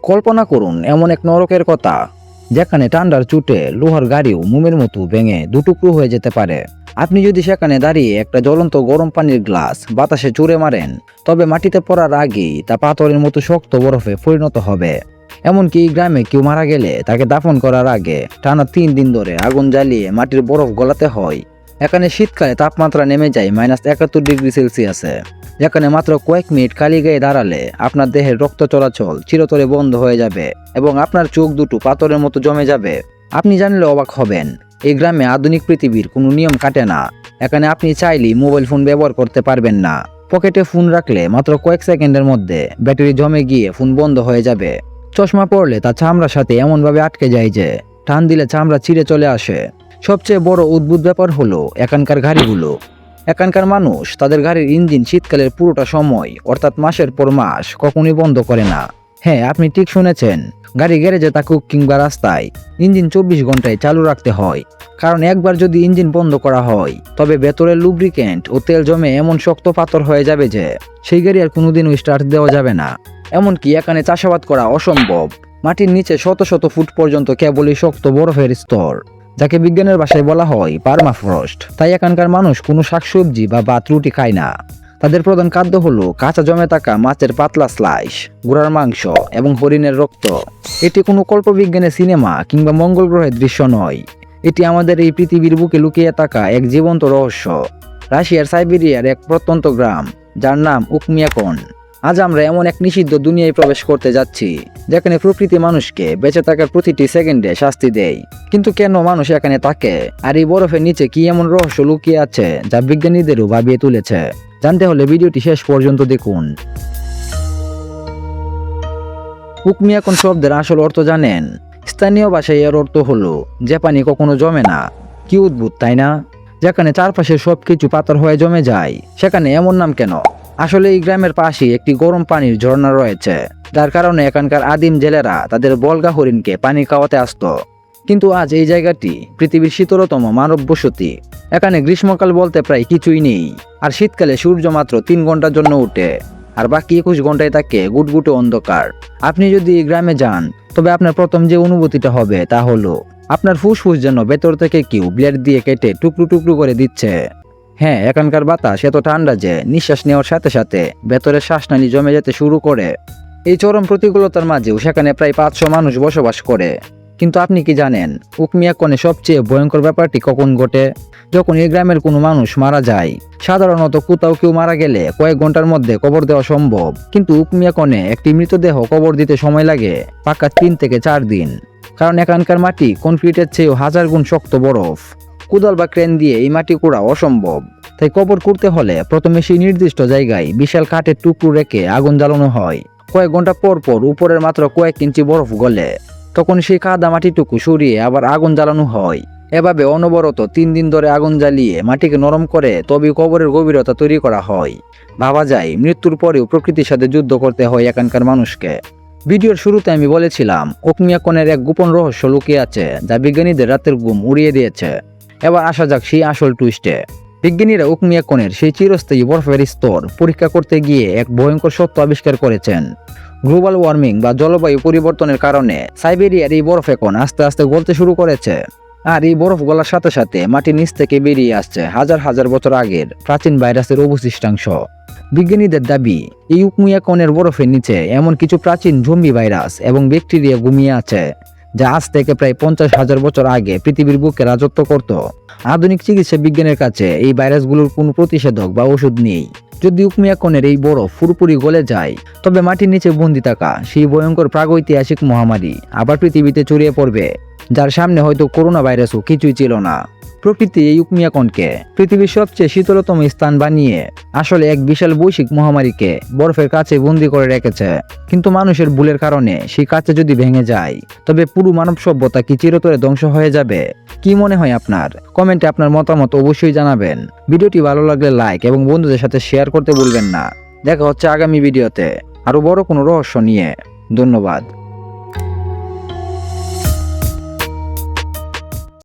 কল্পনা করুন এমন এক নরকের কথা, যেখানে ঠান্ডার চুটে লোহার গাড়িও মোমের মতো ভেঙে দুটুকরো হয়ে যেতে পারে। আপনি যদি সেখানে দাঁড়িয়ে একটা জ্বলন্ত গরম পানির গ্লাস বাতাসে ছুঁড়ে মারেন, তবে মাটিতে পড়ার আগেই তা পাথরের মতো শক্ত বরফে পরিণত হবে। এমনকি এই গ্রামে কেউ মারা গেলে তাকে দাফন করার আগে টানা 3 দিন ধরে আগুন জ্বালিয়ে মাটির বরফ গলাতে হয়। এখানে শীতকালে তাপমাত্রা নেমে যায় -71 ডিগ্রি সেলসিয়াসে, যেখানে মাত্র কয়েক মিনিট খালি গায়ে দাঁড়ালে আপনার দেহের রক্ত চলাচল চিরতরে বন্ধ হয়ে যাবে এবং আপনার চোখ দুটো পাথরের মতো জমে যাবে। আপনি জানলে অবাক হবেন, এই গ্রামে আধুনিক পৃথিবীর কোনো নিয়ম কাটে না। এখানে আপনি চাইলেই মোবাইল ফোন ব্যবহার করতে পারবেন না। পকেটে ফোন রাখলে মাত্র কয়েক সেকেন্ডের মধ্যে ব্যাটারি জমে গিয়ে ফোন বন্ধ হয়ে যাবে। চশমা পরলে তা চামড়ার সাথে এমনভাবে আটকে যায় যে টান দিলে চামড়া চিরে চলে আসে। সবচেয়ে বড় অদ্ভুত ব্যাপার হলো এখানকার গাড়িগুলো। এখানকার মানুষ তাদের গাড়ির ইঞ্জিন শীতকালের পুরোটা সময়, অর্থাৎ মাসের পর মাস, কখনোই বন্ধ করে না। হ্যাঁ, আপনি ঠিক শুনেছেন, গাড়ি গ্যারেজে থাকুক কিংবা রাস্তায়, ইঞ্জিন 24 ঘন্টায় চালু রাখতে হয়। কারণ একবার যদি ইঞ্জিন বন্ধ করা হয়, তবে ভেতরের লুব্রিকেন্ট ও তেল জমে এমন শক্ত পাথর হয়ে যাবে যে সেই গাড়ি আর কোনোদিনও স্টার্ট দেওয়া যাবে না। এমনকি এখানে চাষাবাদ করা অসম্ভব। মাটির নিচে শত শত ফুট পর্যন্ত কেবলই শক্ত বরফের স্তর, যাকে বিজ্ঞানের ভাষায় বলা হয় পার্মাফ্রস্ট। তাই এখানকার মানুষ কোনো শাকসবজি বা ভাত রুটি খায় না। তাদের প্রধান খাদ্য হলো কাঁচা জমে থাকা মাছের পাতলা স্লাইস, ঘোড়ার মাংস এবং হরিণের রক্ত। এটি কোনো কল্পবিজ্ঞানের সিনেমা কিংবা মঙ্গল গ্রহের দৃশ্য নয়। এটি আমাদের এই পৃথিবীর বুকে লুকিয়ে থাকা এক জীবন্ত রহস্য। রাশিয়ার সাইবেরিয়ার এক প্রত্যন্ত গ্রাম, যার নাম উকমিয়াকন। আজ আমরা এমন এক নিষিদ্ধ দুনিয়ায় প্রবেশ করতে যাচ্ছি, যেখানে প্রকৃতি মানুষকে বেঁচে থাকার প্রতিটি সেকেন্ডে শাস্তি দেয়। কিন্তু কেন মানুষ এখানে থাকে, আর এই বরফের নিচে কি এমন রহস্য লুকিয়ে আছে যা বিজ্ঞানীদেরও ভাবিয়ে তুলেছে? জানতে হলে ভিডিওটি শেষ পর্যন্ত দেখুন। উকমিয়াকন শব্দের আসল অর্থ জানেন? স্থানীয় ভাষায় এর অর্থ হলো যে পানি কখনো জমে না। কি অদ্ভুত, তাই না? যেখানে চারপাশে সবকিছু পাথর হয়ে জমে যায়, সেখানে এমন নাম কেন? আসলে এই গ্রামের পাশে একটি গরম পানির ঝর্ণা রয়েছে, যার কারণে এখানকার আদিম জেলেরা তাদের বলগা হরিণকে পানি খাওয়াতে আসতো। কিন্তু আজ এই জায়গাটি পৃথিবীর শীতলতম মানব বসতি। এখানে গ্রীষ্মকাল বলতে প্রায় কিছুই নেই, আর শীতকালে সূর্য মাত্র 3 ঘন্টার জন্য ওঠে, আর বাকি 21 ঘন্টায় থাকে গুটগুটে অন্ধকার। আপনি যদি এই গ্রামে যান, তবে আপনার প্রথম যে অনুভূতিটা হবে তা হলো আপনার ফুসফুস যেন ভেতর থেকে কেউ ব্লেড দিয়ে কেটে টুকরো টুকরো করে দিচ্ছে। হ্যাঁ, এখানকার বাতাস এত ঠান্ডা যে নিঃশ্বাস নেওয়ার সাথে সাথে ভেতরের শ্বাসনালী জমে যেতে শুরু করে। এই চরম প্রতিকূলতার মাঝেও সেখানে প্রায় 500 মানুষ বসবাস করে। কিন্তু আপনি কি জানেন, উকমিয়াকনে সবচেয়ে ভয়ঙ্কর ব্যাপারটি কখন ঘটে? যখন এই গ্রামের কোনো মানুষ মারা যায়। সাধারণত কোথাও কেউ মারা গেলে কয়েক ঘন্টার মধ্যে কবর দেওয়া সম্ভব, কিন্তু উকমিয়াকনে একটি মৃতদেহ কবর দিতে সময় লাগে পাক্কা 3 থেকে 4 দিন। কারণ এখানকার মাটি কনক্রিটের চেয়েও 1000 গুণ শক্ত বরফ। কোদাল বা ক্রেন দিয়ে এই মাটি কুড়া অসম্ভব। তাই কবর করতে হলে প্রথমে সেই নির্দিষ্ট জায়গায় বিশাল কাঠের টুকরো রেখে আগুন জ্বালানো হয়। কয়েক ঘন্টা পর পর উপরের মাত্র কয়েক ইঞ্চি বরফ গলে, তখন সেই কাদা মাটিটুকু সরিয়ে আবার আগুন জ্বালানো হয়। এভাবে অনবরত 3 দিন ধরে আগুন জ্বালিয়ে মাটিকে নরম করে তবে কবরের গভীরতা তৈরি করা হয়। ভাবা যায় মৃত্যুর পরেও প্রকৃতির সাথে যুদ্ধ করতে হয় এখানকার মানুষকে। ভিডিওর শুরুতে আমি বলেছিলাম, উকমিয়াকনের এক গোপন রহস্য লুকিয়ে আছে যা বিজ্ঞানীদের রাতের ঘুম উড়িয়ে দিয়েছে। এবার আসা যাক সেই আসল টুইস্টে। বিজ্ঞানীরা উকমিয়াকনের সেই চিরস্থায়ী বরফের স্তর পরীক্ষা করতে গিয়ে এক ভয়ঙ্কর সত্য আবিষ্কার করেছেন। গ্লোবাল ওয়ার্মিং বা জলবায়ু পরিবর্তনের কারণে সাইবেরিয়ার এই বরফ এখন আস্তে আস্তে গলতে শুরু করেছে। আর এই বরফ গলার সাথে সাথে মাটির নিচ থেকে বেরিয়ে আসছে হাজার হাজার বছর আগের প্রাচীন ভাইরাসের অবশিষ্টাংশ। বিজ্ঞানীদের দাবি, এই উকমিয়াকনের বরফের নিচে এমন কিছু প্রাচীন জম্বি ভাইরাস এবং ব্যাকটেরিয়া ঘুমিয়ে আছে, যা আজ থেকে প্রায় 50,000 বছর আগে পৃথিবীর বুকে রাজত্ব করত। আধুনিক চিকিৎসা বিজ্ঞানের কাছে এই ভাইরাসগুলোর কোনো প্রতিষেধক বা ওষুধ নেই। যদি উকমিয়াকনের এই বরফ পুরোপুরি গলে যায়, তবে মাটির নিচে বন্দি থাকা সেই ভয়ঙ্কর প্রাগৈতিহাসিক মহামারী আবার পৃথিবীতে ছড়িয়ে পড়বে, যার সামনে হয়তো করোনা ভাইরাসও কিছুই ছিল না। প্রকৃতি এই উকমিয়াকনকে পৃথিবীর সবচেয়ে শীতলতম স্থান বানিয়ে আসলে এক বিশাল বৈশ্বিক মহামারীকে বরফের কাছে বন্দি করে রেখেছে। কিন্তু মানুষের ভুলের কারণে সেই কাছে যদি ভেঙে যায়, তবে পুরো মানব সভ্যতা কি চিরতরে ধ্বংস হয়ে যাবে? কি মনে হয় আপনার? কমেন্টে আপনার মতামত অবশ্যই জানাবেন। ভিডিওটি ভালো লাগলে লাইক এবং বন্ধুদের সাথে শেয়ার করতে ভুলবেন না। দেখা হচ্ছে আগামী ভিডিওতে আরো বড় কোনো রহস্য নিয়ে। ধন্যবাদ।